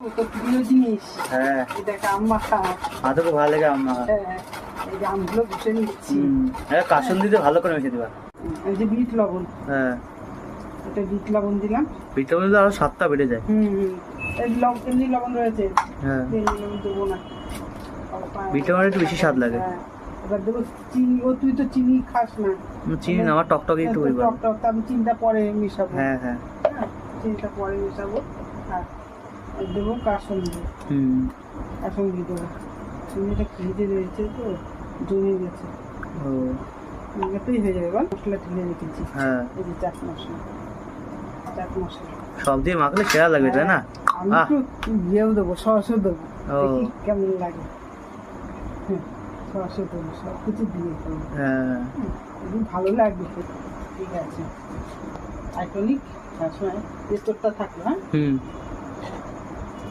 তো প্রিয় জিনিস। হ্যাঁ এটাকে আম্মা খাওয়া। আমার তো খুব ভালো লাগে আম্মা। হ্যাঁ, এই যে আমগুলো বসে নিচ্ছি। হ্যাঁ কাসুন্দি দিয়ে ভালো করে মিশিয়ে দিবা। এই যে বিট লবণ, হ্যাঁ এটা বিট লবণ দিলাম। বিট লবণ দিলে আরো স্বাদটা বেড়ে যায়। এই এমনি লবণ রয়েছে, হ্যাঁ এমনি লবণ দেবো না। বিট লবণ একটু বেশি স্বাদ লাগে। হ্যাঁ, এবার দেবো চিনি। ও তুই তো চিনি খাস না। চিনি না, আমার টকটকে একটু পরিমাণ। টক টক, আমি চিনিটা পরে মেশাবো। হ্যাঁ হ্যাঁ হ্যাঁ, চিনিটা পরে মেশাবো। আর দেবো কাসুন্দি। কাসুন্দি দেবো। চিনিটা ভিজে রয়েছে তো, জমে গেছে। ও এতেই হয়ে যাবে। এবার মশলা ঢেলে রেখেছি। হ্যাঁ এই যে চাট মশলা, চাট মশলা সব দিয়ে মাখলে সেরা লাগবে তাই না? আমি একটু ইয়েও দেবো, সসও দেবো। ও। দেখি কেমন লাগে। হ্যাঁ, সসও দেবো, সব কিছু দিয়ে দেবো। হ্যাঁ একটু ভালো লাগবে তো। ঠিক আছে, আইকনিক সবসময় তেস্তরটা থাকলো। হ্যাঁ,